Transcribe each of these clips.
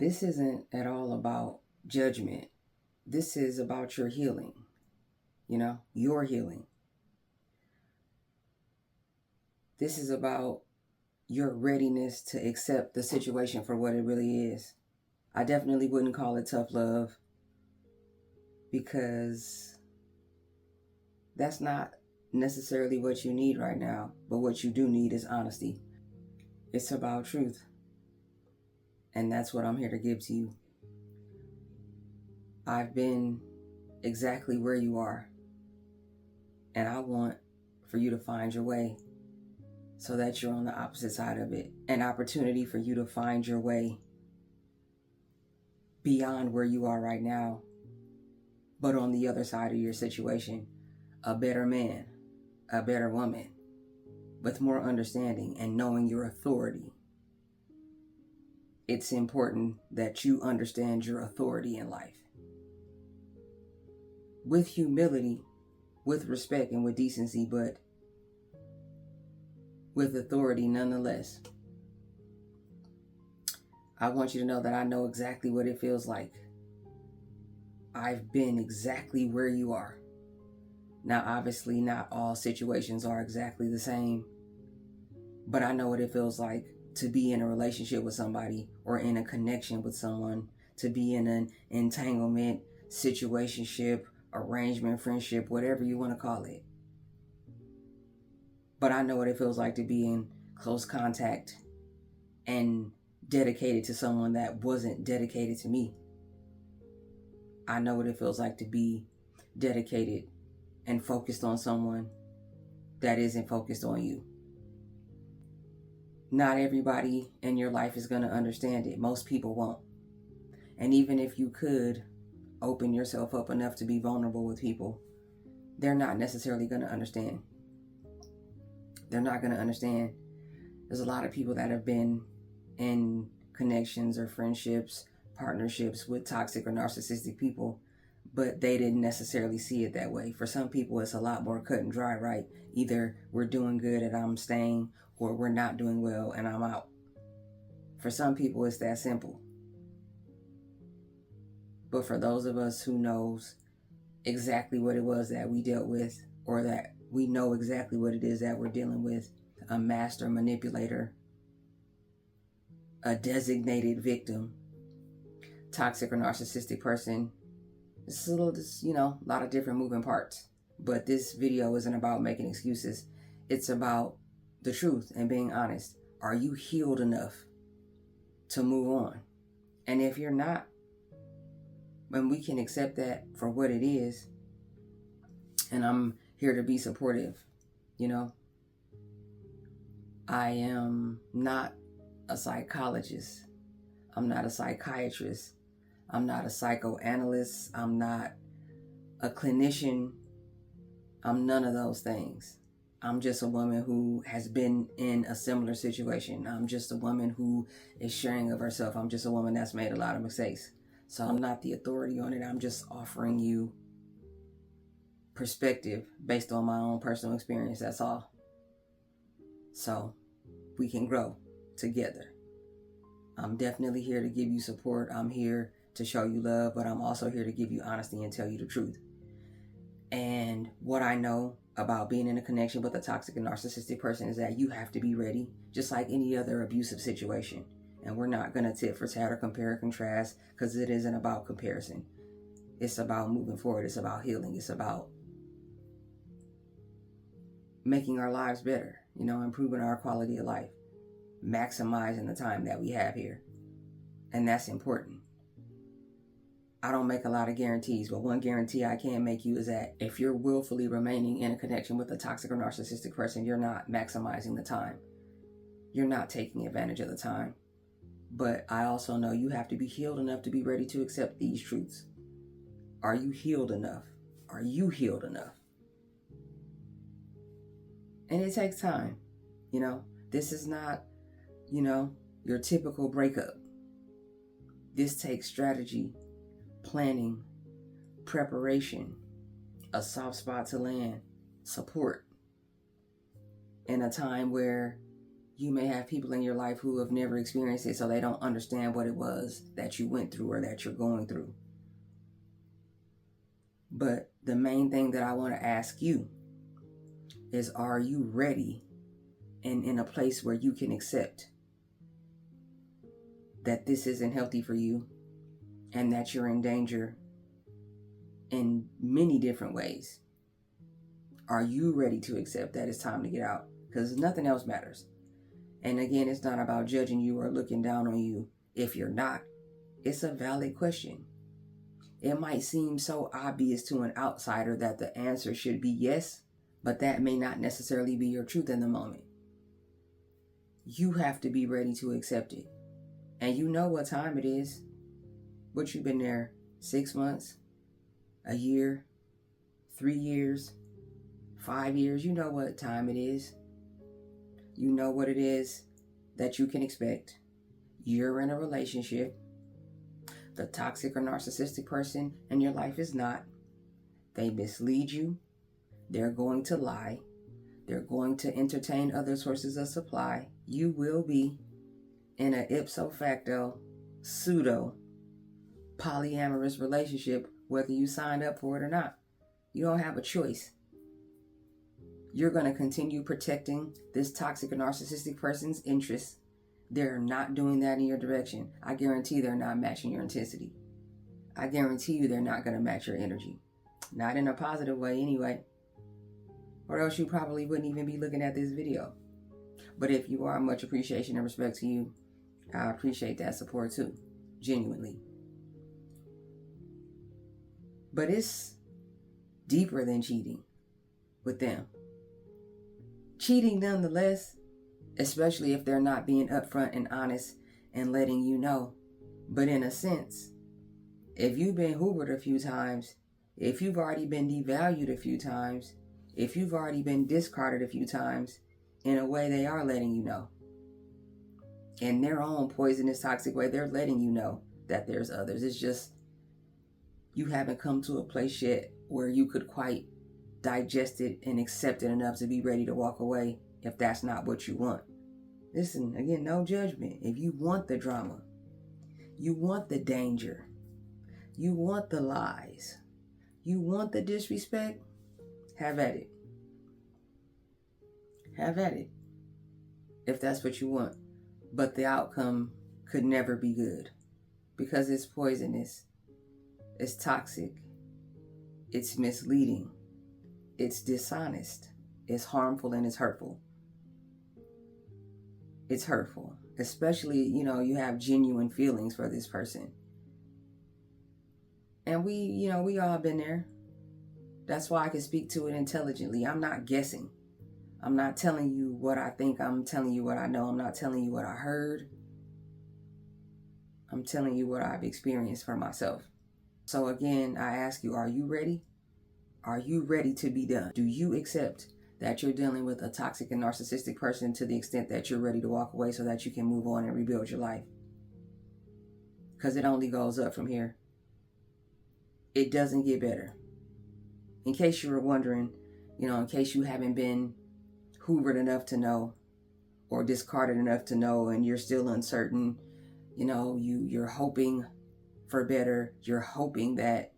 This isn't at all about judgment. This is about your healing, your healing. This is about your readiness to accept the situation for what it really is. I definitely wouldn't call it tough love, because that's not necessarily what you need right now. But what you do need is honesty. It's about truth. And that's what I'm here to give to you. I've been exactly where you are. And I want for you to find your way so that you're on the opposite side of it. An opportunity for you to find your way beyond where you are right now, but on the other side of your situation. A better man, a better woman, with more understanding and knowing your authority. It's important that you understand your authority in life. With humility, with respect, and with decency, but with authority nonetheless. I want you to know that I know exactly what it feels like. I've been exactly where you are. Now, obviously, not all situations are exactly the same, but I know what it feels like to be in a relationship with somebody or in a connection with someone, to be in an entanglement, situationship, arrangement, friendship, whatever you want to call it. But I know what it feels like to be in close contact and dedicated to someone that wasn't dedicated to me. I know what it feels like to be dedicated and focused on someone that isn't focused on you. Not everybody in your life is going to understand it. Most people won't. And even if you could open yourself up enough to be vulnerable with people, they're not necessarily going to understand. They're not going to understand. There's a lot of people that have been in connections or friendships, partnerships with toxic or narcissistic people, but they didn't necessarily see it that way. For some people, it's a lot more cut and dry, right? Either we're doing good and I'm staying, or we're not doing well and I'm out. For some people, it's that simple. But for those of us who knows exactly what it was that we dealt with, or that we know exactly what it is that we're dealing with, a master manipulator, a designated victim, toxic or narcissistic person, it's a lot of different moving parts. But this video isn't about making excuses. It's about the truth and being honest. Are you healed enough to move on? And if you're not, when we can accept that for what it is, and I'm here to be supportive, I am not a psychologist. I'm not a psychiatrist. I'm not a psychoanalyst. I'm not a clinician. I'm none of those things. I'm just a woman who has been in a similar situation. I'm just a woman who is sharing of herself. I'm just a woman that's made a lot of mistakes. So I'm not the authority on it. I'm just offering you perspective based on my own personal experience. That's all. So we can grow together. I'm definitely here to give you support. I'm here to show you love, but I'm also here to give you honesty and tell you the truth. And what I know about being in a connection with a toxic and narcissistic person is that you have to be ready, just like any other abusive situation. And we're not going to tit for tat or compare or contrast, because it isn't about comparison. It's about moving forward. It's about healing. It's about making our lives better, improving our quality of life, maximizing the time that we have here. And that's important. I don't make a lot of guarantees, but one guarantee I can make you is that if you're willfully remaining in a connection with a toxic or narcissistic person, you're not maximizing the time. You're not taking advantage of the time. But I also know you have to be healed enough to be ready to accept these truths. Are you healed enough? Are you healed enough? And it takes time. This is not, your typical breakup. This takes strategy, planning, preparation, a soft spot to land, support, in a time where You may have people in your life who have never experienced it, so they don't understand what it was that you went through or that you're going through. But the main thing that I want to ask you is, are you ready and in a place where you can accept that this isn't healthy for you and that you're in danger in many different ways? Are you ready to accept that it's time to get out? Because nothing else matters. And again, it's not about judging you or looking down on you if you're not. It's a valid question. It might seem so obvious to an outsider that the answer should be yes, but that may not necessarily be your truth in the moment. You have to be ready to accept it. And you know what time it is. What, you've been there 6 months, a year, 3 years, 5 years. You know what time it is. You know what it is that you can expect. You're in a relationship. The toxic or narcissistic person in your life is not. They mislead you. They're going to lie. They're going to entertain other sources of supply. You will be in an ipso facto, pseudo polyamorous relationship, whether you signed up for it or not. You don't have a choice. You're going to continue protecting this toxic or narcissistic person's interests. They're not doing that in your direction. I guarantee they're not matching your intensity. I guarantee you they're not going to match your energy. Not in a positive way anyway. Or else you probably wouldn't even be looking at this video. But if you are, much appreciation and respect to you. I appreciate that support too. Genuinely. But it's deeper than cheating with them. Cheating nonetheless, especially if they're not being upfront and honest and letting you know. But in a sense, if you've been hoovered a few times, if you've already been devalued a few times, if you've already been discarded a few times, in a way they are letting you know. In their own poisonous, toxic way, they're letting you know that there's others. It's just you haven't come to a place yet where you could quite digest it and accept it enough to be ready to walk away if that's not what you want. Listen, again, no judgment. If you want the drama, you want the danger, you want the lies, you want the disrespect, have at it. Have at it. If that's what you want. But the outcome could never be good because it's poisonous, it's toxic, it's misleading, it's dishonest, it's harmful, and it's hurtful. It's hurtful, especially, you have genuine feelings for this person. And we all been there. That's why I can speak to it intelligently. I'm not guessing. I'm not telling you what I think. I'm telling you what I know. I'm not telling you what I heard. I'm telling you what I've experienced for myself. So again, I ask you, are you ready? Are you ready to be done? Do you accept that you're dealing with a toxic and narcissistic person to the extent that you're ready to walk away so that you can move on and rebuild your life? Because it only goes up from here. It doesn't get better. In case you were wondering, in case you haven't been hoovered enough to know or discarded enough to know and you're still uncertain, you're hoping for better. You're hoping that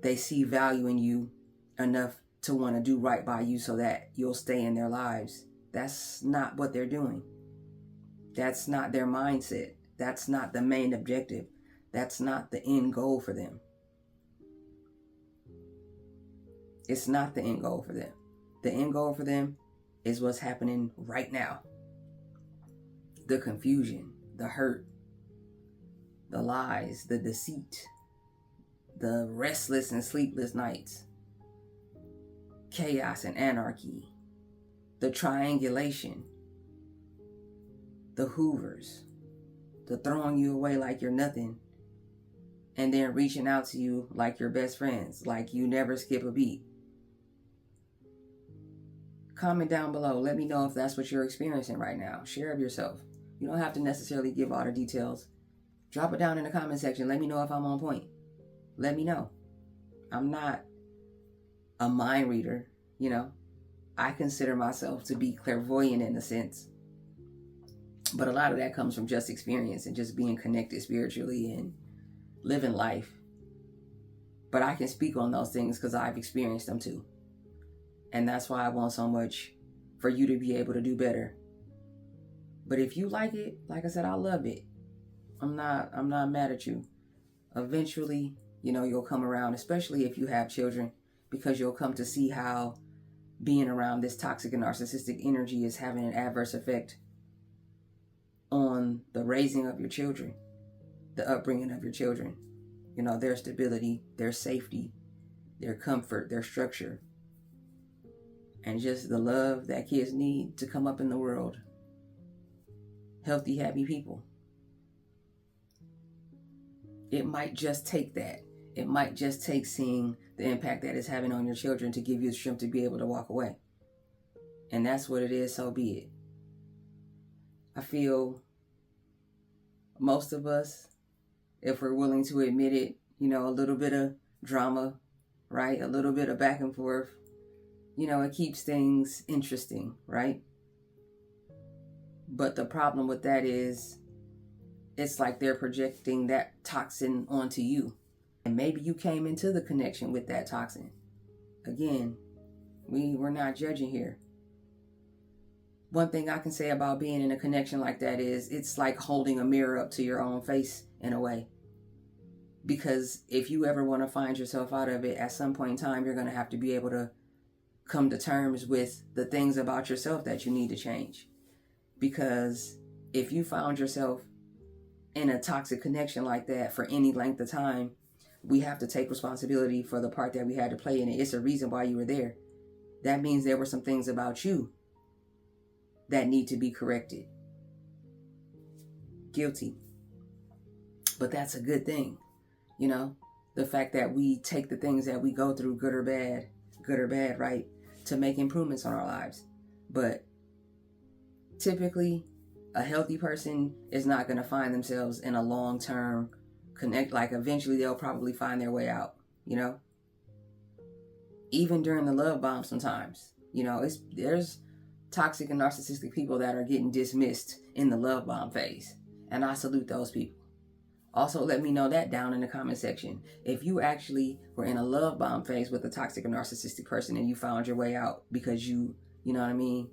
they see value in you enough to want to do right by you so that you'll stay in their lives. That's not what they're doing. That's not their mindset. That's not the main objective. That's not the end goal for them. It's not the end goal for them. The end goal for them is what's happening right now. The confusion, the hurt, the lies, the deceit, the restless and sleepless nights, chaos and anarchy, the triangulation, the hoovers, the throwing you away like you're nothing, and then reaching out to you like you're best friends, like you never skip a beat. Comment down below. Let me know if that's what you're experiencing right now. Share of yourself. You don't have to necessarily give all the details. Drop it down in the comment section. Let me know if I'm on point. Let me know. I'm not a mind reader, I consider myself to be clairvoyant in a sense. But a lot of that comes from just experience and just being connected spiritually and living life. But I can speak on those things because I've experienced them too. And that's why I want so much for you to be able to do better. But if you like it, like I said, I love it. I'm not mad at you. Eventually, you'll come around, especially if you have children, because you'll come to see how being around this toxic and narcissistic energy is having an adverse effect on the raising of your children, the upbringing of your children, their stability, their safety, their comfort, their structure, and just the love that kids need to come up in the world. Healthy, happy people. It might just take that. It might just take seeing the impact that it's having on your children to give you the strength to be able to walk away. And that's what it is, so be it. I feel most of us, if we're willing to admit it, a little bit of drama, right? A little bit of back and forth. It keeps things interesting, right? But the problem with that is it's like they're projecting that toxin onto you. And maybe you came into the connection with that toxin. Again, we're not judging here. One thing I can say about being in a connection like that is it's like holding a mirror up to your own face in a way. Because if you ever want to find yourself out of it, at some point in time, you're going to have to be able to come to terms with the things about yourself that you need to change. Because if you found yourself in a toxic connection like that for any length of time, we have to take responsibility for the part that we had to play in it. It's a reason why you were there. That means there were some things about you that need to be corrected. Guilty. But that's a good thing. The fact that we take the things that we go through, good or bad, right, to make improvements on our lives. But typically, a healthy person is not going to find themselves in a long-term connect. Like eventually they'll probably find their way out, Even during the love bomb sometimes, there's toxic and narcissistic people that are getting dismissed in the love bomb phase. And I salute those people. Also, let me know that down in the comment section. If you actually were in a love bomb phase with a toxic or narcissistic person and you found your way out because you know what I mean?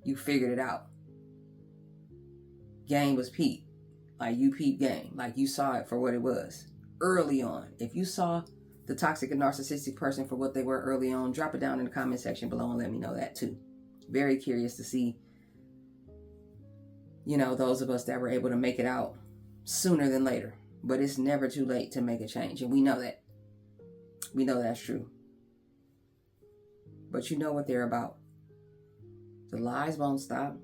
You figured it out. Game was peep. Like you peep game. Like you saw it for what it was early on. If you saw the toxic and narcissistic person for what they were early on, drop it down in the comment section below and let me know that too. Very curious to see, those of us that were able to make it out sooner than later. But it's never too late to make a change. And we know that. We know that's true. But you know what they're about. The lies won't stop.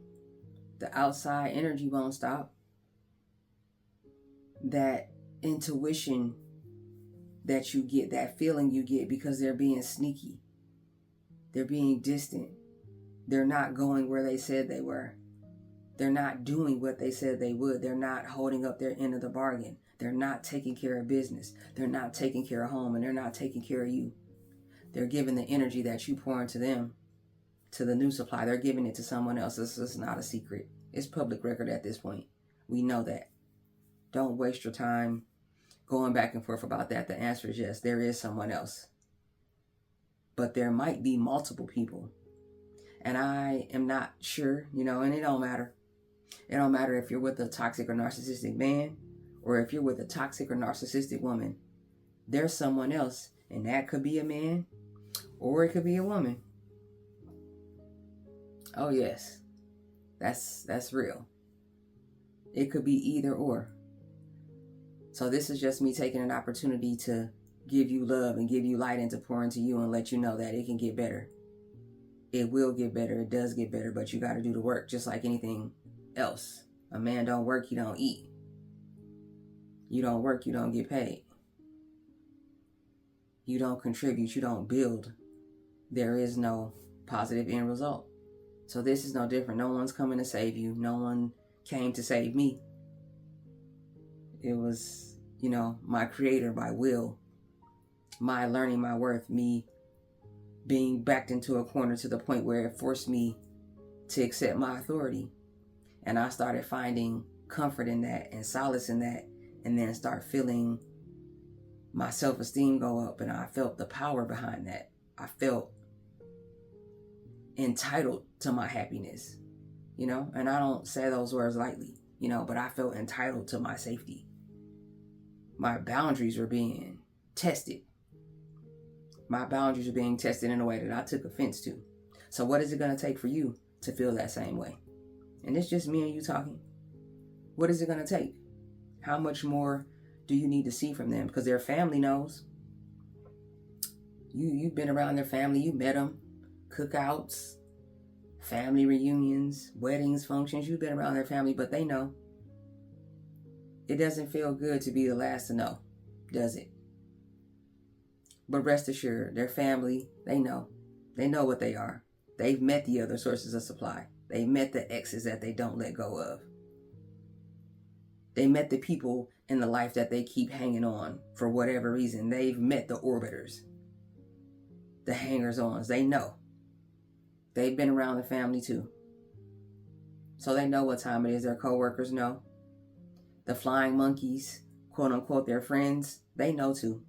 The outside energy won't stop. That intuition that you get, that feeling you get because they're being sneaky. They're being distant. They're not going where they said they were. They're not doing what they said they would. They're not holding up their end of the bargain. They're not taking care of business. They're not taking care of home, and they're not taking care of you. They're giving the energy that you pour into them to the new supply. They're giving it to someone else. This is not a secret. It's public record at this point. We know that. Don't waste your time going back and forth about that. The answer is yes, there is someone else. But there might be multiple people. And I am not sure, and it don't matter. It don't matter if you're with a toxic or narcissistic man or if you're with a toxic or narcissistic woman. There's someone else, and that could be a man or it could be a woman. Oh yes, that's real. It could be either or. So this is just me taking an opportunity to give you love and give you light and to pour into you and let you know that it can get better. It will get better. It does get better, but you got to do the work just like anything else. A man don't work, you don't eat. You don't work, you don't get paid. You don't contribute, you don't build. There is no positive end result. So this is no different. No one's coming to save you. No one came to save me. It was, my creator by will, my learning my worth, me being backed into a corner to the point where it forced me to accept my authority. And I started finding comfort in that and solace in that, and then start feeling my self-esteem go up, and I felt the power behind that. I felt entitled to my happiness, and I don't say those words lightly, but I felt entitled to my safety. My boundaries were being tested. My boundaries were being tested in a way that I took offense to. So what is it going to take for you to feel that same way? And it's just me and you talking. What is it going to take? How much more do you need to see from them? Because their family knows. You've been around their family. You met them. Cookouts, family reunions, weddings, functions. You've been around their family, but they know. It doesn't feel good to be the last to know, does it? But rest assured, their family, they know. They know what they are. They've met the other sources of supply. They met the exes that they don't let go of. They met the people in the life that they keep hanging on for whatever reason. They've met the orbiters, the hangers-ons. They know. They've been around the family too. So they know what time it is. Their co-workers know. The flying monkeys, quote unquote, their friends, they know too.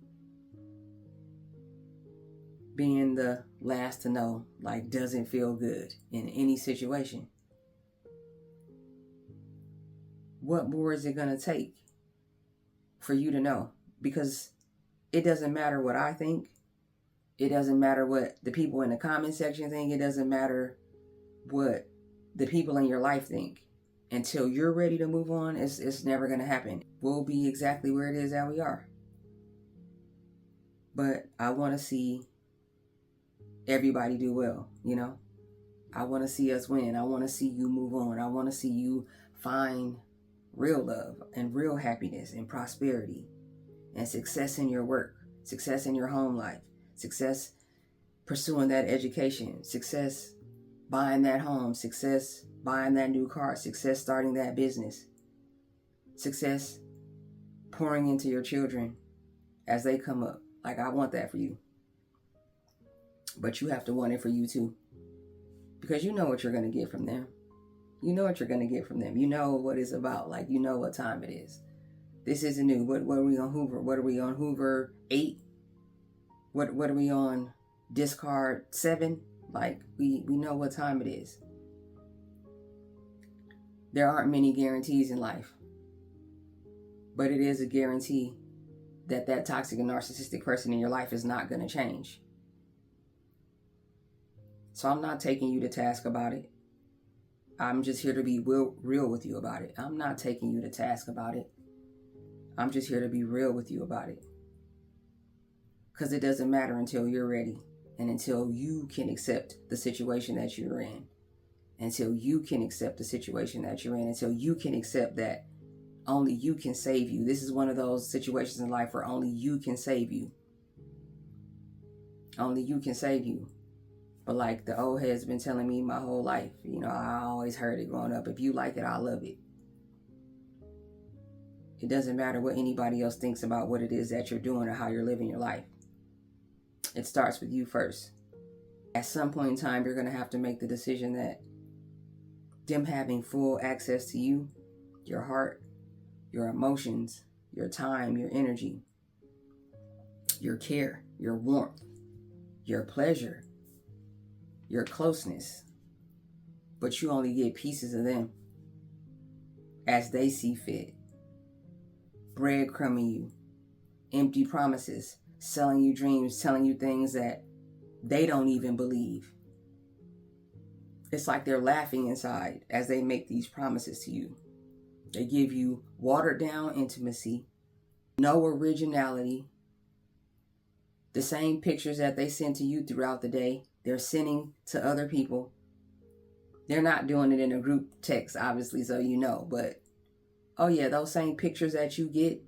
Being the last to know, doesn't feel good in any situation. What more is it going to take for you to know? Because it doesn't matter what I think. It doesn't matter what the people in the comment section think. It doesn't matter what the people in your life think. Until you're ready to move on, it's never going to happen. We'll be exactly where it is that we are. But I want to see everybody do well, I want to see us win. I want to see you move on. I want to see you find real love and real happiness and prosperity and success in your work, success in your home life, success pursuing that education, success buying that home, success buying that new car, success starting that business, success pouring into your children as they come up. I want that for you. But you have to want it for you too. Because you know what you're going to get from them. You know what you're going to get from them. You know what it's about. You know what time it is. This isn't new. What are we on Hoover? What are we on Hoover 8? What are we on discard 7? We know what time it is. There aren't many guarantees in life. But it is a guarantee that toxic and narcissistic person in your life is not going to change. So I'm not taking you to task about it. I'm just here to be real with you about it. I'm not taking you to task about it. I'm just here to be real with you about it. Because it doesn't matter until you're ready and until you can accept the situation that you're in. Until you can accept the situation that you're in. Until you can accept that only you can save you. This is one of those situations in life where only you can save you. Only you can save you. But the old head's been telling me my whole life, I always heard it growing up. If you like it, I love it. It doesn't matter what anybody else thinks about what it is that you're doing or how you're living your life. It starts with you first. At some point in time, you're going to have to make the decision that them having full access to you, your heart, your emotions, your time, your energy, your care, your warmth, your pleasure, your closeness, but you only get pieces of them as they see fit. Breadcrumbing you, empty promises, selling you dreams, telling you things that they don't even believe. It's like they're laughing inside as they make these promises to you. They give you watered down intimacy, no originality, the same pictures that they send to you throughout the day, they're sending to other people. They're not doing it in a group text, obviously, so you know. But, oh yeah, those same pictures that you get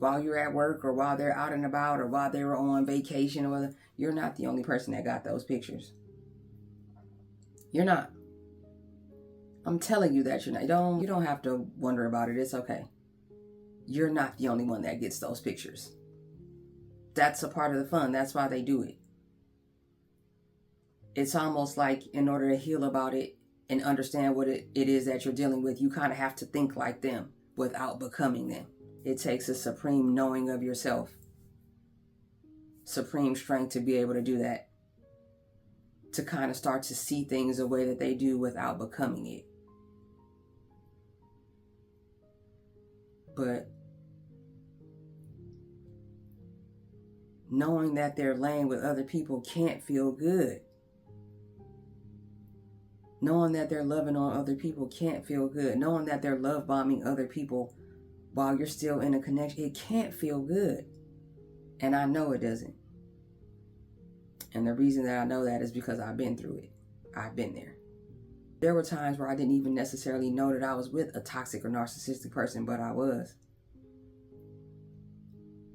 while you're at work or while they're out and about or while they were on vacation, or you're not the only person that got those pictures. You're not. I'm telling you that you're not. You don't have to wonder about it. It's okay. You're not the only one that gets those pictures. That's a part of the fun. That's why they do it. It's almost like in order to heal about it and understand what it is that you're dealing with, you kind of have to think like them without becoming them. It takes a supreme knowing of yourself, supreme strength to be able to do that, to kind of start to see things the way that they do without becoming it. But knowing that they're laying with other people can't feel good. Knowing that they're loving on other people can't feel good. Knowing that they're love bombing other people while you're still in a connection, it can't feel good. And I know it doesn't. And the reason that I know that is because I've been through it. I've been there. There were times where I didn't even necessarily know that I was with a toxic or narcissistic person, but I was.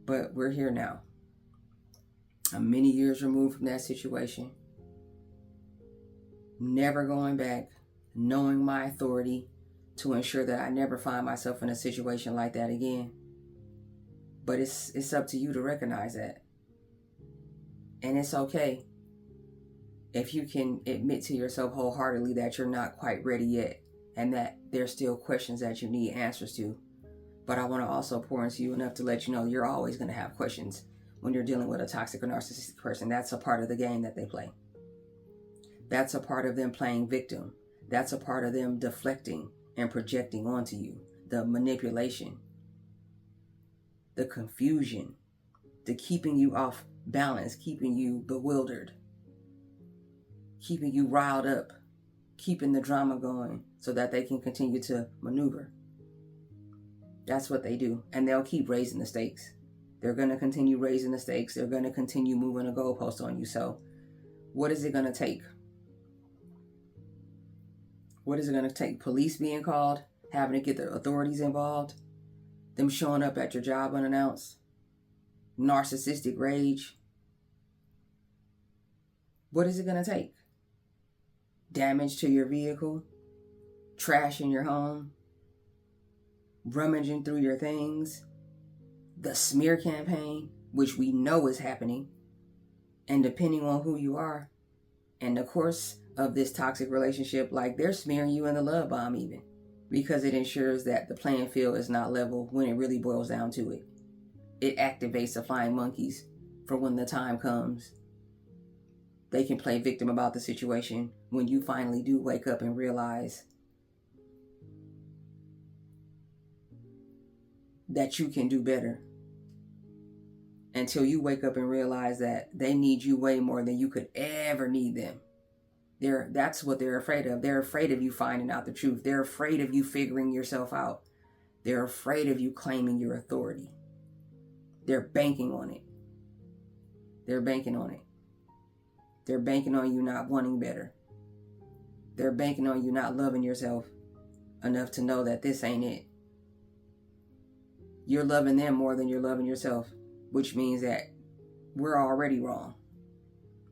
But we're here now. I'm many years removed from that situation. Never going back, knowing my authority to ensure that I never find myself in a situation like that again. But it's up to you to recognize that. And it's okay if you can admit to yourself wholeheartedly that you're not quite ready yet and that there's still questions that you need answers to. But I want to also pour into you enough to let you know you're always going to have questions when you're dealing with a toxic or narcissistic person. That's a part of the game that they play. That's a part of them playing victim. That's a part of them deflecting and projecting onto you. The manipulation, the confusion, the keeping you off balance, keeping you bewildered, keeping you riled up, keeping the drama going so that they can continue to maneuver. That's what they do. And they'll keep raising the stakes. They're going to continue raising the stakes. They're going to continue moving the goalpost on you. So what is it going to take? What is it going to take? Police being called, having to get the authorities involved, them showing up at your job unannounced, narcissistic rage. What is it going to take? Damage to your vehicle, trash in your home, rummaging through your things, the smear campaign, which we know is happening, and depending on who you are and the course of this toxic relationship, like they're smearing you in the love bomb even, because it ensures that the playing field is not level when it really boils down to it. It activates the flying monkeys for when the time comes. They can play victim about the situation when you finally do wake up and realize that you can do better. Until you wake up and realize that they need you way more than you could ever need them. That's what they're afraid of. They're afraid of you finding out the truth. They're afraid of you figuring yourself out. They're afraid of you claiming your authority. They're banking on it. They're banking on it. They're banking on you not wanting better. They're banking on you not loving yourself enough to know that this ain't it. You're loving them more than you're loving yourself, which means that we're already wrong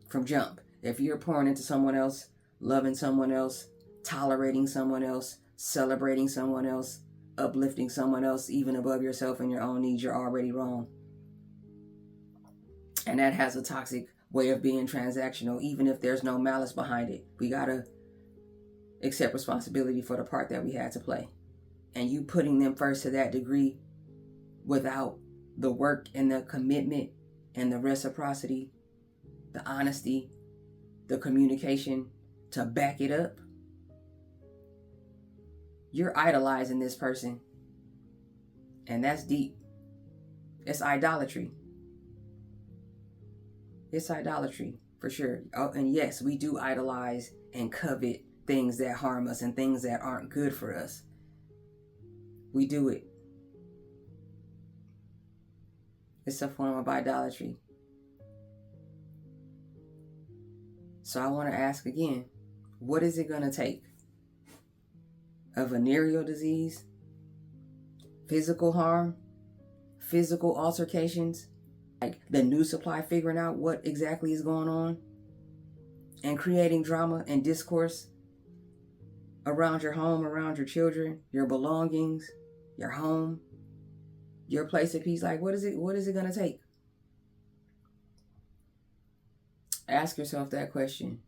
from jump. If you're pouring into someone else, loving someone else, tolerating someone else, celebrating someone else, uplifting someone else, even above yourself and your own needs, you're already wrong. And that has a toxic way of being transactional, even if there's no malice behind it. We gotta accept responsibility for the part that we had to play. And you putting them first to that degree without the work and the commitment and the reciprocity, the honesty, the communication to back it up, you're idolizing this person. And that's deep. It's idolatry. It's idolatry for sure. Oh, and yes, we do idolize and covet things that harm us and things that aren't good for us. We do it. It's a form of idolatry. So I want to ask again, what is it going to take? A venereal disease? Physical harm? Physical altercations? Like the new supply figuring out what exactly is going on? And creating drama and discourse around your home, around your children, your belongings, your home, your place of peace? Like, what is it going to take? Ask yourself that question.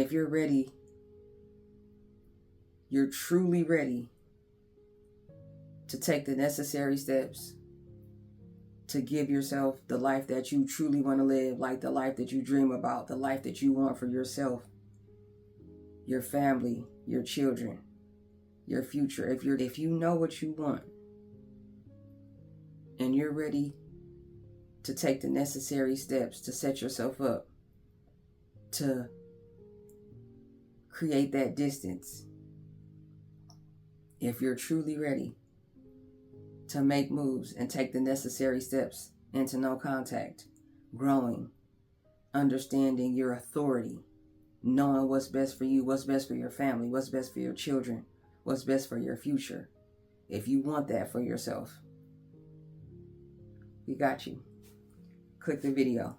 if you're ready, you're truly ready to take the necessary steps to give yourself the life that you truly want to live, like the life that you dream about, the life that you want for yourself, your family, your children, your future. If you know what you want and you're ready to take the necessary steps to set yourself up to create that distance, if you're truly ready to make moves and take the necessary steps into no contact, growing, understanding your authority, knowing what's best for you, what's best for your family, what's best for your children, what's best for your future. If you want that for yourself, we got you. Click the video.